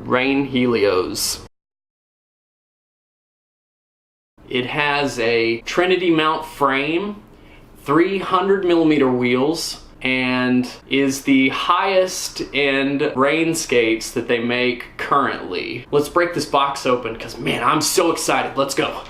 Rain Helios. It has a Trinity mount frame, 300mm wheels, and is the highest end rain skates that they make currently. Let's break this box open because, man, I'm so excited. Let's go.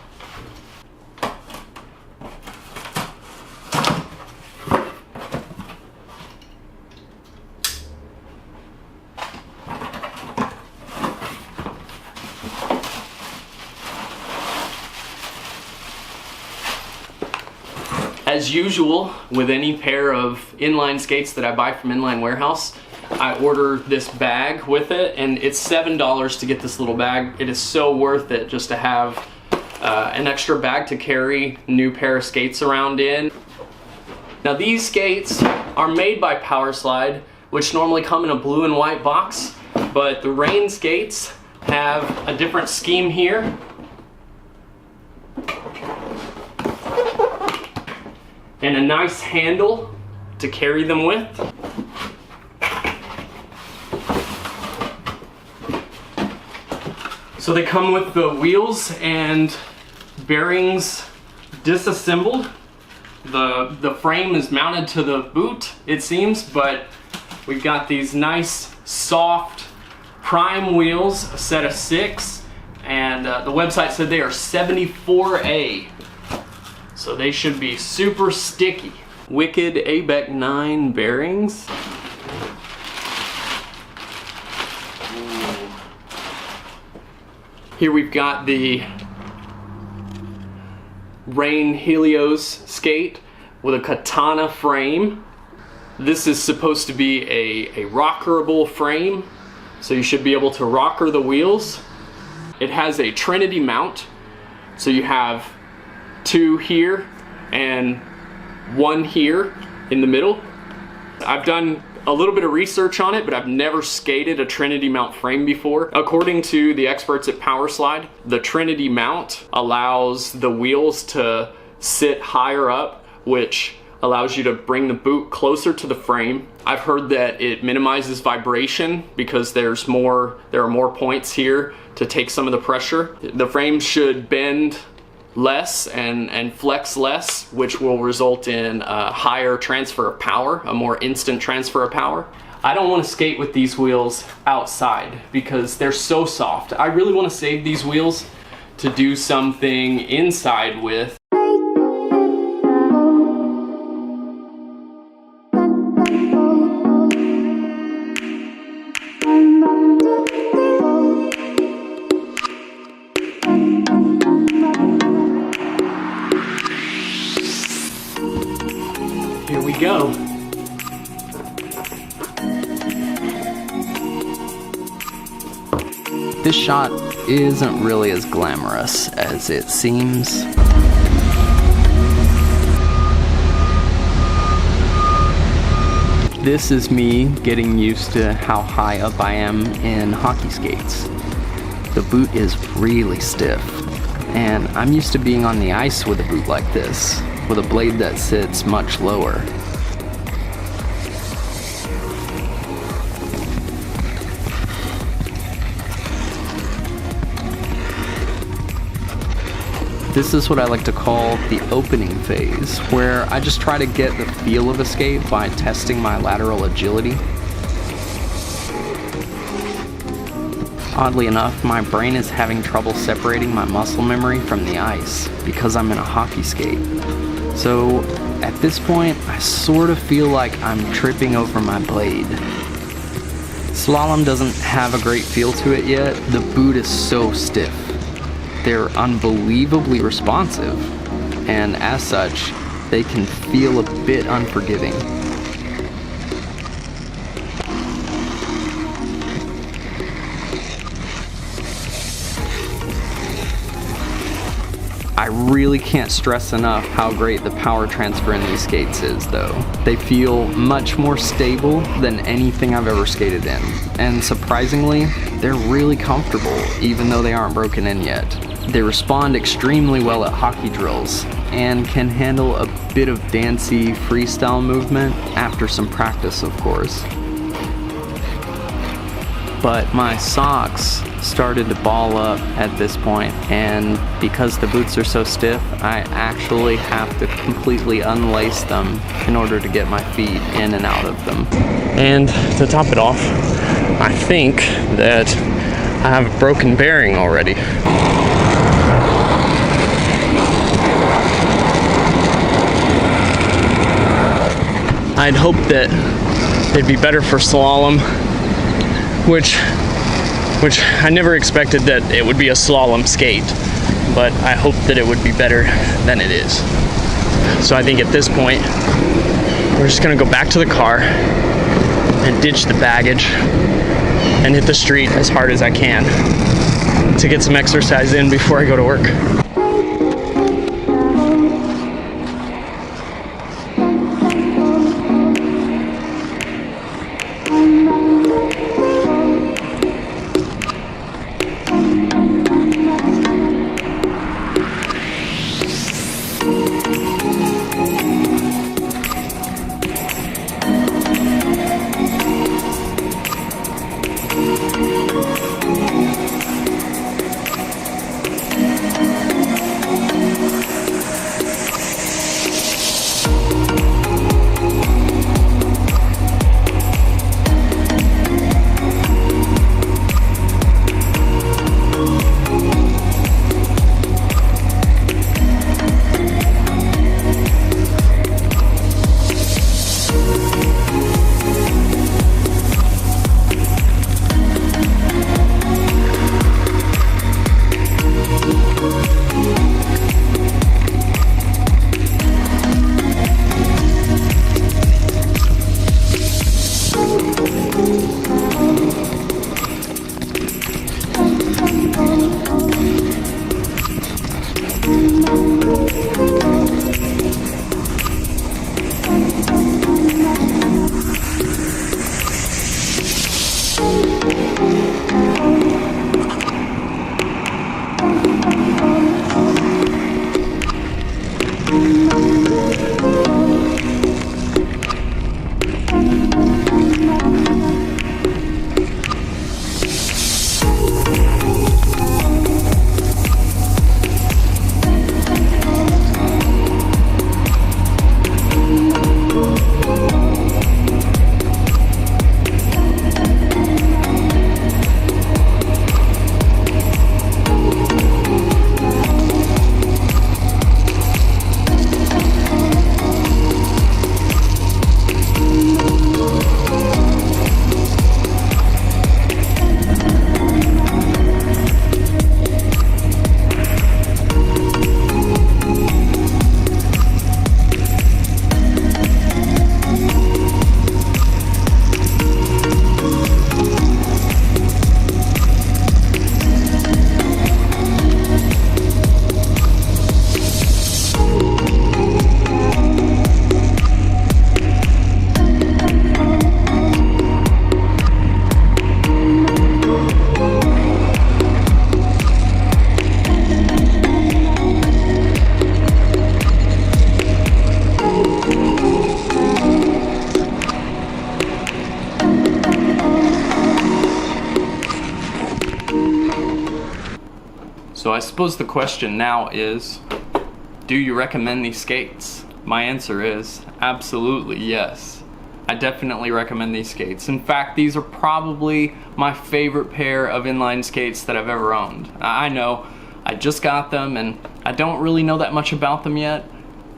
As usual, with any pair of inline skates that I buy from Inline Warehouse, I order this bag with it, and it's $7 to get this little bag. It is so worth it just to have an extra bag to carry a new pair of skates around in. Now these skates are made by Powerslide, which normally come in a blue and white box, but the Rain skates have a different scheme here. And a nice handle to carry them with. So they come with the wheels and bearings disassembled. The frame is mounted to the boot, it seems, but we've got these nice, soft prime wheels, a set of 6, and the website said they are 74A. So they should be super sticky. Wicked ABEC 9 bearings. Ooh. Here we've got the Rain Helios skate with a katana frame. This is supposed to be a rockerable frame, so you should be able to rocker the wheels. It has a Trinity mount, so you have 2 here and 1 here in the middle. I've done a little bit of research on it, but I've never skated a Trinity mount frame before. According to the experts at Powerslide, the Trinity mount allows the wheels to sit higher up, which allows you to bring the boot closer to the frame. I've heard that it minimizes vibration because there are more points here to take some of the pressure. The frame should bend less and flex less, which will result in a higher transfer of power, a more instant transfer of power. I don't want to skate with these wheels outside because they're so soft. I really want to save these wheels to do something inside with. Here we go. This shot isn't really as glamorous as it seems. This is me getting used to how high up I am in hockey skates. The boot is really stiff, and I'm used to being on the ice with a boot like this, with a blade that sits much lower. This is what I like to call the opening phase, where I just try to get the feel of a skate by testing my lateral agility. Oddly enough, my brain is having trouble separating my muscle memory from the ice because I'm in a hockey skate. So at this point, I sort of feel like I'm tripping over my blade. Slalom doesn't have a great feel to it yet. The boot is so stiff. They're unbelievably responsive, and as such, they can feel a bit unforgiving. I really can't stress enough how great the power transfer in these skates is, though. They feel much more stable than anything I've ever skated in, and surprisingly, they're really comfortable, even though they aren't broken in yet. They respond extremely well at hockey drills, and can handle a bit of dancey freestyle movement after some practice, of course. but my socks started to ball up at this point, and because the boots are so stiff, I actually have to completely unlace them in order to get my feet in and out of them. And to top it off, I think that I have a broken bearing already. I'd hoped that they'd be better for slalom, which I never expected that it would be a slalom skate, but I hoped that it would be better than it is. So I think at this point, we're just gonna go back to the car and ditch the baggage and hit the street as hard as I can to get some exercise in before I go to work. So I suppose the question now is, do you recommend these skates? My answer is absolutely yes. I definitely recommend these skates. In fact, these are probably my favorite pair of inline skates that I've ever owned. I know, I just got them and I don't really know that much about them yet.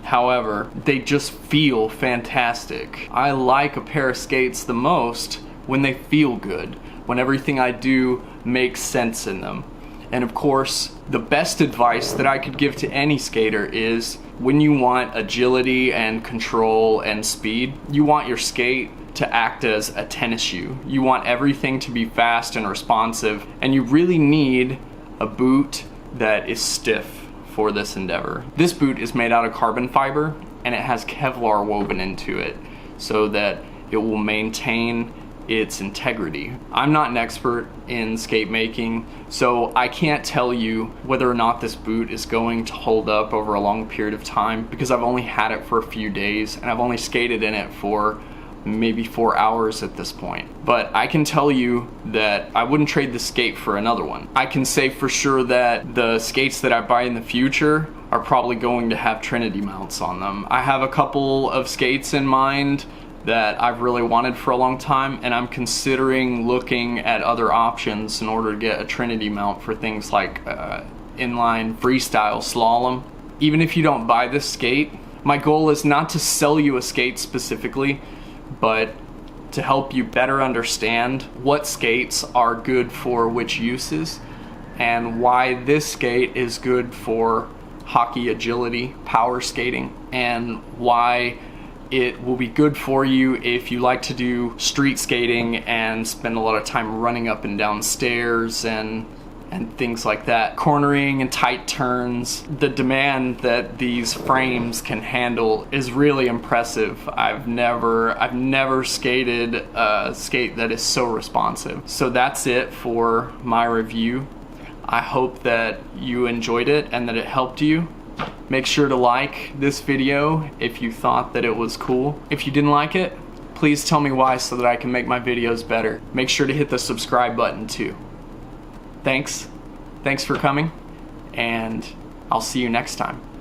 However, they just feel fantastic. I like a pair of skates the most when they feel good, when everything I do makes sense in them. And of course, the best advice that I could give to any skater is when you want agility and control and speed, you want your skate to act as a tennis shoe. You want everything to be fast and responsive, and you really need a boot that is stiff for this endeavor. This boot is made out of carbon fiber and it has Kevlar woven into it so that it will maintain its integrity. I'm not an expert in skate making, so I can't tell you whether or not this boot is going to hold up over a long period of time because I've only had it for a few days and I've only skated in it for maybe 4 hours at this point. But I can tell you that I wouldn't trade the skate for another one. I can say for sure that the skates that I buy in the future are probably going to have Trinity mounts on them. I have a couple of skates in mind that I've really wanted for a long time, and I'm considering looking at other options in order to get a Trinity mount for things like inline freestyle slalom. Even if you don't buy this skate, my goal is not to sell you a skate specifically, but to help you better understand what skates are good for which uses and why this skate is good for hockey agility, power skating, and why it will be good for you if you like to do street skating and spend a lot of time running up and down stairs and things like that. Cornering and tight turns. The demand that these frames can handle is really impressive. I've never skated a skate that is so responsive. So that's it for my review. I hope that you enjoyed it and that it helped you. Make sure to like this video if you thought that it was cool. If you didn't like it, please tell me why so that I can make my videos better. Make sure to hit the subscribe button too. Thanks for coming, and I'll see you next time.